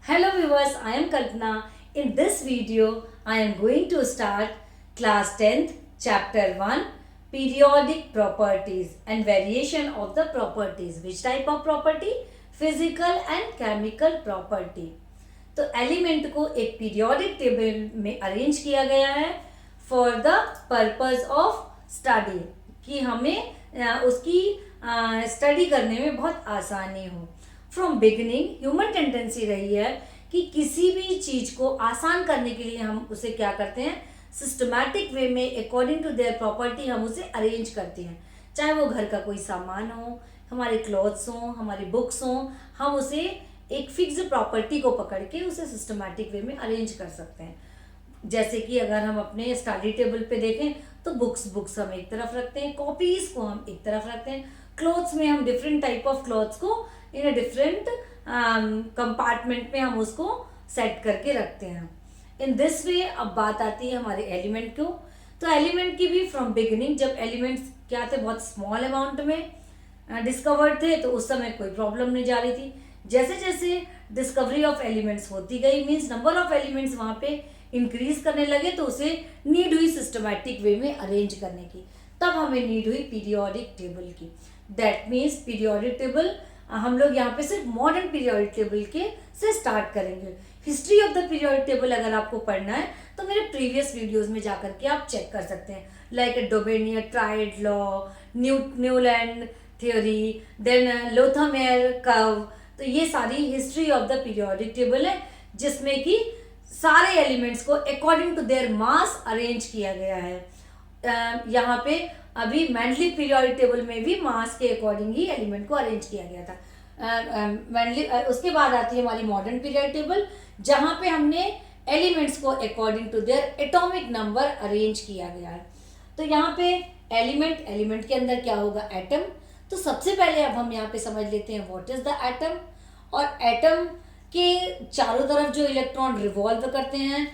Hello viewers, I am Kalpana. In this video, I am going to start class 10th chapter 1 periodic properties and variation of the properties. Which type of property? Physical and chemical property. तो element को एक periodic table में arrange किया गया है for the purpose of study कि हमें उसकी स्टडी करने में बहुत आसानी हो. फ्रॉम बिगिनिंग ह्यूमन टेंडेंसी रही है कि किसी भी चीज़ को आसान करने के लिए हम उसे क्या करते हैं, सिस्टमैटिक वे में अकॉर्डिंग टू देयर प्रॉपर्टी हम उसे अरेंज करते हैं. चाहे वो घर का कोई सामान हो, हमारे क्लॉथ्स हों, हमारी बुक्स हों, हम उसे एक फिक्स प्रॉपर्टी को पकड़ के उसे सिस्टमैटिक वे में अरेंज कर सकते हैं. जैसे कि अगर हम अपने स्टडी टेबल पे देखें तो बुक्स हम एक तरफ रखते हैं, कॉपीज को हम एक तरफ रखते हैं, क्लॉथ्स में हम डिफरेंट टाइप ऑफ क्लॉथ्स को इन अ डिफरेंट कंपार्टमेंट में हम उसको सेट करके रखते हैं. इन दिस वे अब बात आती है हमारे एलिमेंट को. तो एलिमेंट की भी फ्रॉम बिगिनिंग जब एलिमेंट्स क्या थे, बहुत स्मॉल अमाउंट में डिस्कवर्ड थे तो उस समय कोई प्रॉब्लम नहीं जा रही थी. जैसे जैसे डिस्कवरी ऑफ एलिमेंट्स होती गई, मीन्स नंबर ऑफ एलिमेंट्स वहाँ पे इंक्रीज करने लगे, तो उसे नीड हुई सिस्टमैटिक वे में अरेंज करने की. तब हमें नीड हुई पीरियोडिक टेबल की. दैट मीन्स पीरियोडिक टेबल हम लोग यहाँ पे सिर्फ मॉडर्न पीरियोडिक टेबल के से स्टार्ट करेंगे. History of the periodic table अगर आपको पढ़ना है तो मेरे प्रीवियस वीडियोस में जाकर के आप चेक कर सकते हैं, like Dobereiner triad law, Newland theory, then Lothar Meyer curve. तो ये सारी history of the periodic table है जिसमें कि सारे एलिमेंट्स को according to their mass arrange किया गया है. यहाँ पे अभी मेंडली पीरियोडिक टेबल में भी मास के अकॉर्डिंग ही एलिमेंट को अरेंज किया गया था. मेंडली उसके बाद आती है हमारी मॉडर्न पीरियोडिक टेबल जहाँ पे हमने एलिमेंट्स को according to their atomic number arrange किया गया है. तो यहाँ पे एलिमेंट के अंदर क्या होगा, एटम. तो सबसे पहले अब हम यहाँ पे समझ लेते हैं व्हाट इज द एटम. और एटम के चारों तरफ जो इलेक्ट्रॉन रिवॉल्व करते हैं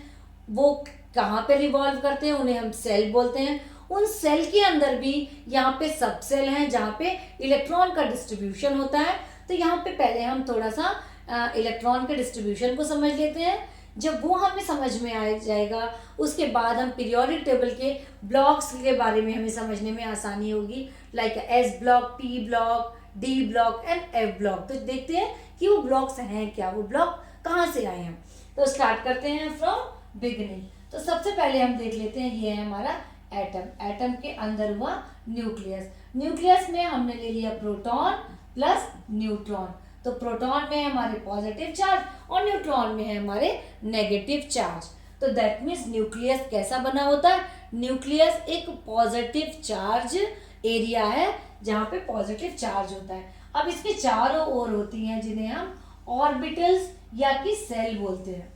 वो कहाँ पे रिवॉल्व करते हैं, उन्हें हम सेल बोलते हैं. उन सेल के अंदर भी यहाँ पे सब सेल हैं जहाँ पे इलेक्ट्रॉन का डिस्ट्रीब्यूशन होता है. तो यहाँ पे पहले हम थोड़ा सा इलेक्ट्रॉन के डिस्ट्रीब्यूशन को समझ लेते हैं. जब वो हमें समझ में आ जाएगा उसके बाद हम पीरियोडिक टेबल के ब्लॉक्स के बारे में हमें समझने में आसानी होगी, like S block, P block, D block and F block. तो देखते हैं कि वो ब्लॉक्स हैं क्या, वो ब्लॉक कहाँ से आए हैं. तो स्टार्ट करते हैं फ्रॉम बिगिनिंग. तो सबसे पहले हम देख लेते हैं, ये है हमारा एटम. एटम के अंदर हुआ न्यूक्लियस. न्यूक्लियस में हमने ले लिया प्रोटॉन प्लस न्यूट्रॉन. तो प्रोटॉन में है हमारे पॉजिटिव चार्ज और न्यूट्रॉन में है हमारे नेगेटिव चार्ज. तो दैट मीन्स न्यूक्लियस कैसा बना होता है, न्यूक्लियस एक पॉजिटिव चार्ज एरिया है जहाँ पे पॉजिटिव चार्ज होता है. अब इसके चारों ओर होती हैं जिन्हें हम ऑर्बिटल्स या कि सेल बोलते हैं.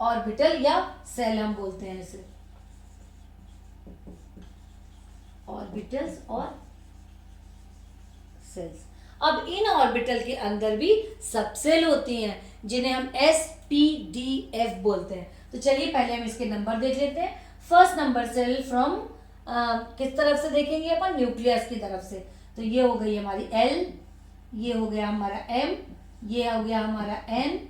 ऑर्बिटल या सेल हम बोलते हैं इसे, ऑर्बिटल्स और सेल्स. अब इन ऑर्बिटल के अंदर भी सब सेल होती हैं जिन्हें हम एस पी डी एफ बोलते हैं. तो चलिए पहले हम इसके नंबर देख लेते हैं. फर्स्ट नंबर सेल फ्रॉम किस तरफ से देखेंगे अपन, न्यूक्लियस की तरफ से. तो ये हो गई हमारी एल, ये हो गया हमारा एम, ये हो गया हमारा एन,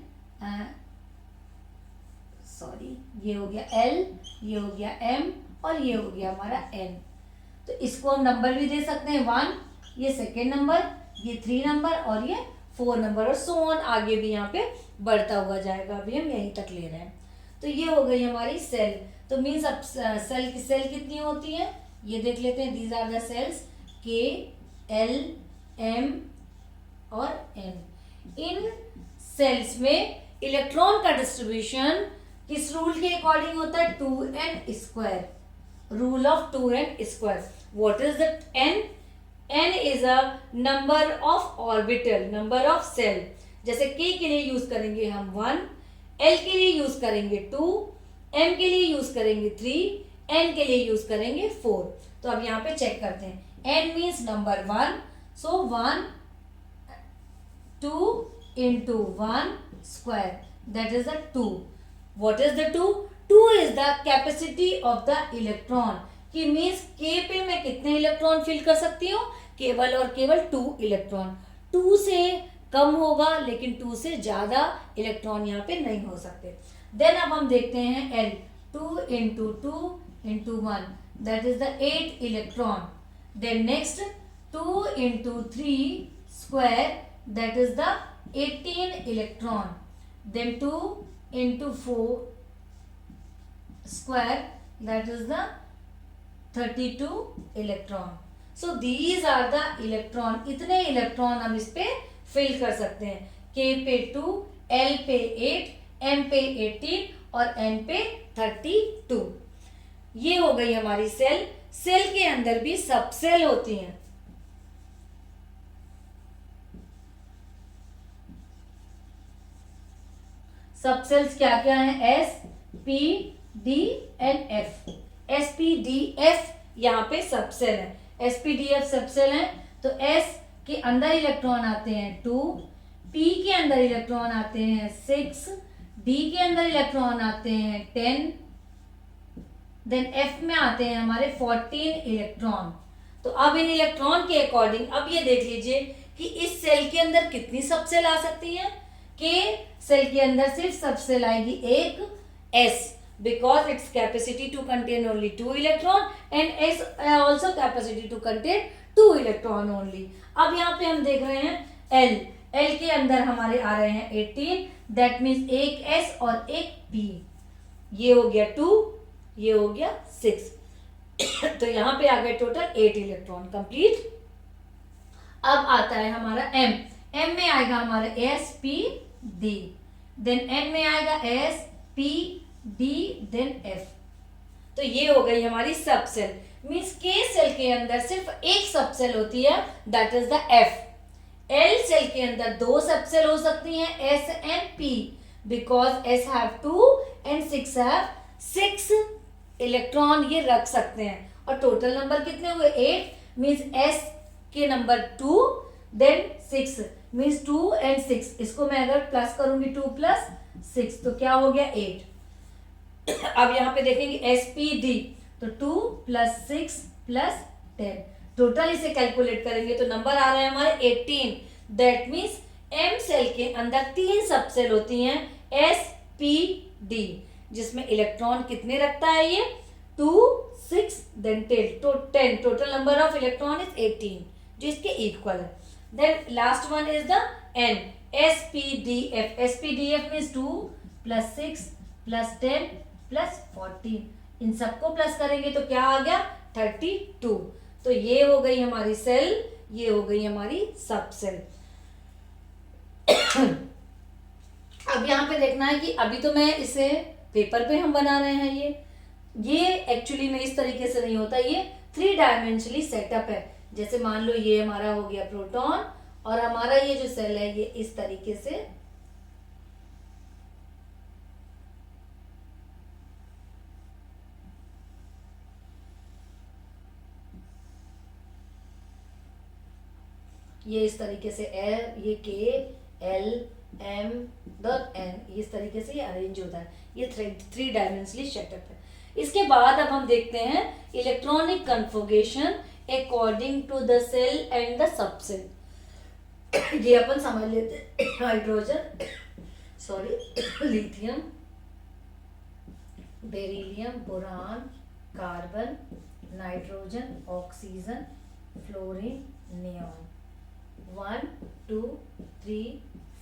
सॉरी ये हो गया एल, ये हो गया एम और ये हो गया हमारा एन. तो इसको हम नंबर भी दे सकते हैं 1, ये सेकेंड नंबर, ये 3 नंबर और ये 4 नंबर और सो ऑन आगे भी यहाँ पे बढ़ता हुआ जाएगा. अभी हम यहीं तक ले रहे हैं. तो ये हो गई हमारी सेल. तो मीन्स अब सेल कितनी होती हैं ये देख लेते हैं. These are the shells K, L, M और एन. इन सेल्स में इलेक्ट्रॉन का डिस्ट्रीब्यूशन किस रूल के अकॉर्डिंग होता है, 2n square, rule of 2n square. What is the n? n is a number of orbital, number of shell. जैसे k के लिए यूज करेंगे हम 1, l के लिए यूज करेंगे 2, m के लिए यूज करेंगे 3, n के लिए यूज करेंगे 4. तो अब यहाँ पे चेक करते हैं. n means number 1, so 1 2 into 1 square, that is the 2. What is the 2? 2 is the capacity of the electron. कि मीन्स k पे मैं कितने कितने इलेक्ट्रॉन फिल कर सकती हूँ? केवल और केवल 2 इलेक्ट्रॉन। 2 से कम होगा लेकिन 2 से ज़्यादा इलेक्ट्रॉन यहाँ पे नहीं हो सकते। देन अब हम देखते हैं L, 2 into 2 into 1, that is the 8 electron. Then next 2 into 3 square, that is the 18 electron. Then 2 into 4 square, that is the 32 electron. So these are the electron. इतने इलेक्ट्रॉन हम इस पे फिल कर सकते हैं। K पे 2, L पे 8, M पे 18 और N पे 32। ये हो गई हमारी सेल। सेल के अंदर भी सब सेल होती हैं। सब सेल्स क्या क्या हैं? S, P, D and F। S, P, D, F यहाँ पे सब सेल है। S, P, D, F सब सेल है। तो S के अंदर इलेक्ट्रॉन आते हैं 2, P के अंदर इलेक्ट्रॉन आते हैं 6, D के अंदर इलेक्ट्रॉन आते हैं 10, देन F में आते हैं हमारे 14 इलेक्ट्रॉन। तो अब इन इलेक्ट्रॉन के अकॉर्डिंग अब ये देख लीजिए कि इस सेल के अंदर कितनी सब सेल आ सकती हैं। K सेल के अंदर सिर्फ सब सेल आएगी एक, S, because its capacity to contain only 2 electron and S also capacity to contain 2 electron only। अब यहाँ पे हम देख रहे हैं L, L के अंदर हमारे आ रहे हैं 18, दैट मीन्स एक S और एक P। ये हो गया 2, ये हो गया 6। तो यहाँ पे आ गए टोटल 8 इलेक्ट्रॉन कंप्लीट। अब आता है हमारा M, M में आएगा हमारा S, P, D, then N में आएगा S, P, D, then F। तो ये हो गई हमारी सब सेल। मीन्स K सेल के अंदर सिर्फ एक सब सेल होती है, that is the F। L shell के अंदर 2 सब सेल हो सकती हैं, S and P, because S have 2 and 6 have 6 electron ये रख सकते हैं। और टोटल नंबर कितने हुए? 8। मीन्स S के नंबर 2 देन 6 मीन्स 2 एंड 6। इसको मैं अगर प्लस करूंगी 2 प्लस 6 तो क्या हो गया? 8। अब यहाँ पे देखेंगे SPD, तो 2 प्लस 6 प्लस 10, टोटल इसे कैलकुलेट करेंगे तो नंबर आ रहे हैं हमारे 18। दैट मीन्स M सेल के अंदर 3 सब सेल होती हैं, SPD, जिसमें इलेक्ट्रॉन कितने रखता है ये? 2, 6 देन 10, तो 10। Total number of electron is 18, जो इसके इक्वल है। Then last one is the N, SPDF। SPDF means 2 plus 6 plus 10 plus 14। इन सबको प्लस करेंगे तो क्या आ गया? 32। तो ये हो गई हमारी सेल, ये हो गई हमारी सब सेल। अब यहाँ पे देखना है कि अभी तो मैं इसे पेपर पे हम बना रहे हैं। ये एक्चुअली में इस तरीके से नहीं होता, ये 3 डायमेंशनली सेटअप है। जैसे मान लो ये हमारा हो गया प्रोटॉन और हमारा ये जो सेल है ये इस तरीके से ये इस तरीके से L, ये K, L, M, N, इस तरीके से ये अरेंज होता है। ये 3 डायमेंशनली सेटअप है। इसके बाद अब हम देखते हैं electronic conformation according to the shell and the subshell. ये अपन समझ लेते हैं। Hydrogen, lithium, beryllium, boron, carbon, nitrogen, oxygen, fluorine, neon. 1, 2, 3,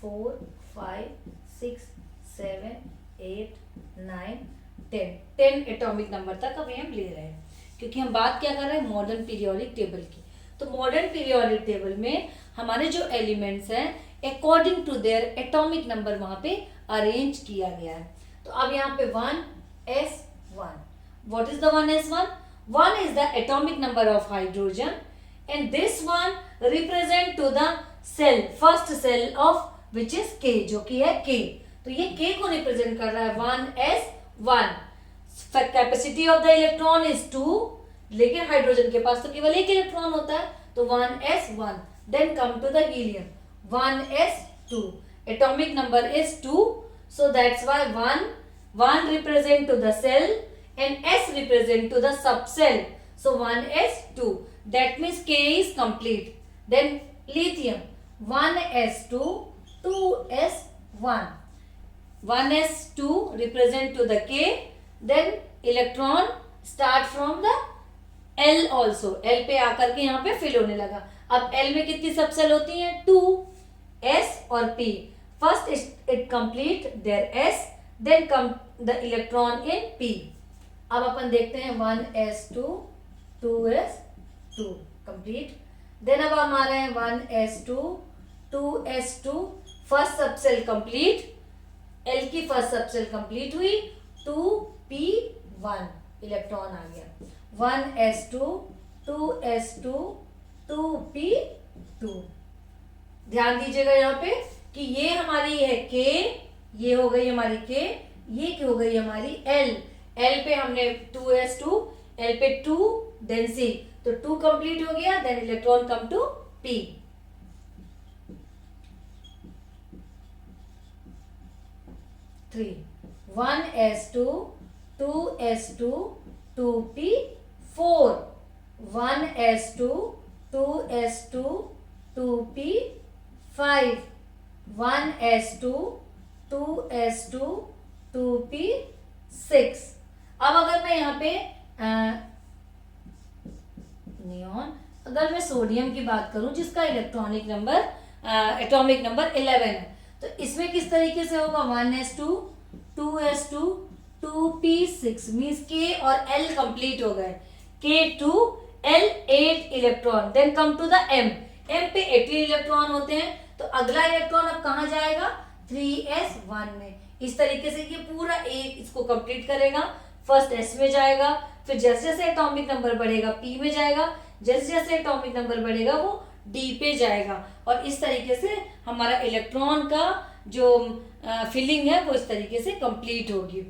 4, 5, 6, 7, 8, 9, 10 atomic number तक अभी हम ले रहे हैं, क्योंकि हम बात क्या कर रहे हैं? मॉडर्न पीरियोडिक टेबल की। तो मॉडर्न पीरियोडिक टेबल में हमारे जो एलिमेंट्स हैं according to their atomic number वहां पे अरेंज किया गया है। तो अब यहाँ पे 1s1, what is the 1s1? 1 is the atomic number of hydrogen and this one represent to the cell, first cell of which is K, जो कि है K। तो ये K को रिप्रेजेंट कर रहा है 1s1। Capacity of the electron is 2, लेकिन हाइड्रोजन के पास तो केवल एक इलेक्ट्रॉन होता है, तो 1s1। Then come to the helium, 1s2, atomic number is 2, so that's why 1 represent to the cell and S represent to the subcell, So 1s2. That means K is complete. Then lithium 1s2, 2s1. 1s2 represent to the K. Then electron start from the L also. L पे आकर के यहाँ पे fill होने लगा. अब L में कितनी सब सेल होती हैं? 2. S और P. First it complete their S, then come the electron in P. अब अपन देखते हैं 1s2, 2s2 complete. Then अब हम आ रहे हैं 1s2, 2s2. First subshell complete. L की फर्स्ट सबसेल कंप्लीट हुई. 2p1 इलेक्ट्रॉन आ गया. 1s2, 2s2, 2p2. ध्यान दीजिएगा यहाँ पे कि ये हमारी है K, ये हो गई हमारी K, ये हो गई हमारी L. L पे हमने 2s2, L पे 2, देन C. तो 2 कंप्लीट हो गया. Then electron come to P. Three. 1s2, 2s2, 2p4. 1s2, 2s2, 2p5. 1s2, 2s2, 2p6. अब अगर मैं यहाँ पे नियॉन, अगर मैं सोडियम की बात करूं जिसका इलेक्ट्रॉनिक नंबर एटॉमिक नंबर 11 है, तो इसमें किस तरीके से होगा? 1s2, 2s2, 2p6 means K और L कंप्लीट हो गए. K2, L 8 electron. Then come to the M. M पे 18 इलेक्ट्रॉन होते हैं. तो अगला इलेक्ट्रॉन अब कहाँ जाएगा? 3s1 में. इस तरीके से ये पूरा एक इसको कंप्लीट करेगा. फर्स्ट S में जाएगा, फिर जैसे जैसे एटॉमिक नंबर बढ़ेगा P में जाएगा, जैसे जैसे एटॉमिक नंबर बढ़ेगा वो D पे जाएगा. और इस तरीके से हमारा इलेक्ट्रॉन का जो फिलिंग है वो इस तरीके से कंप्लीट होगी.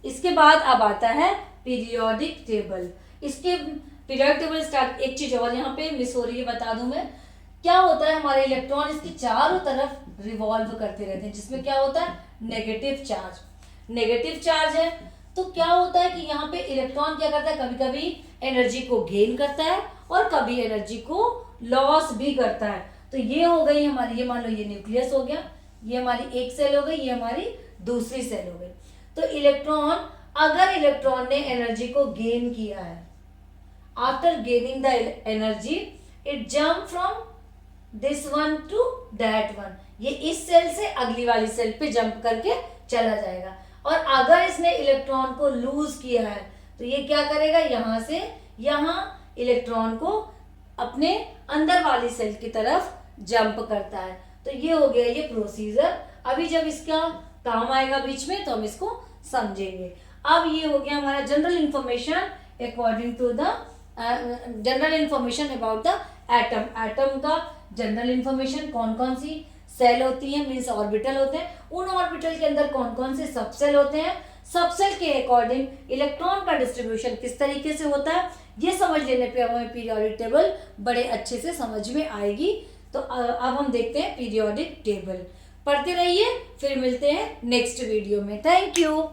इसके बाद अब आता है पीरियोडिक टेबल. इसके पीरियोडिक टेबल स्टार्ट. एक चीज और यहाँ पे मिस हो रही है, बता दूं मैं. क्या होता है, हमारे इलेक्ट्रॉन इसकी चारों तरफ रिवॉल्व करते रहते हैं, जिसमें क्या होता है? Negative charge. नेगेटिव चार्ज है तो क्या होता है कि यहाँ पे इलेक्ट्रॉन क्या करता है? कभी कभी एनर्जी को गेन करता है और कभी एनर्जी को लॉस भी करता है. तो ये हो गई हमारी, ये मान लो ये न्यूक्लियस हो गया, ये हमारी एक सेल हो गई, ये हमारी दूसरी सेल हो गई. तो इलेक्ट्रॉन, अगर इलेक्ट्रॉन ने एनर्जी को गेन किया है, after gaining the energy it jump from this one two that one. ये इस सेल से अगली वाली सेल पे जंप करके चला जाएगा. और अगर इसने इलेक्ट्रॉन को लूज किया है तो ये क्या करेगा? यहाँ से यहाँ इलेक्ट्रॉन को अपने अंदर वाली सेल की तरफ जंप करता है. तो ये हो गया ये प्रोसीजर. अभी जब इसका काम आएगा बीच में तो हम इसको समझेंगे. अब ये हो गया हमारा general information according to the general information about the atom. Atom का जनरल इंफॉर्मेशन, कौन कौन सी सेल होती है, मीन्स ऑर्बिटल होते हैं, उन ऑर्बिटल के अंदर कौन कौन से सबसेल होते हैं, सबसेल के अकॉर्डिंग इलेक्ट्रॉन का डिस्ट्रीब्यूशन किस तरीके से होता है, ये समझ लेने पे हमें पीरियोडिक टेबल बड़े अच्छे से समझ में आएगी. तो अब हम देखते हैं पीरियोडिक टेबल. पढ़ते रहिए, फिर मिलते हैं नेक्स्ट वीडियो में. Thank you.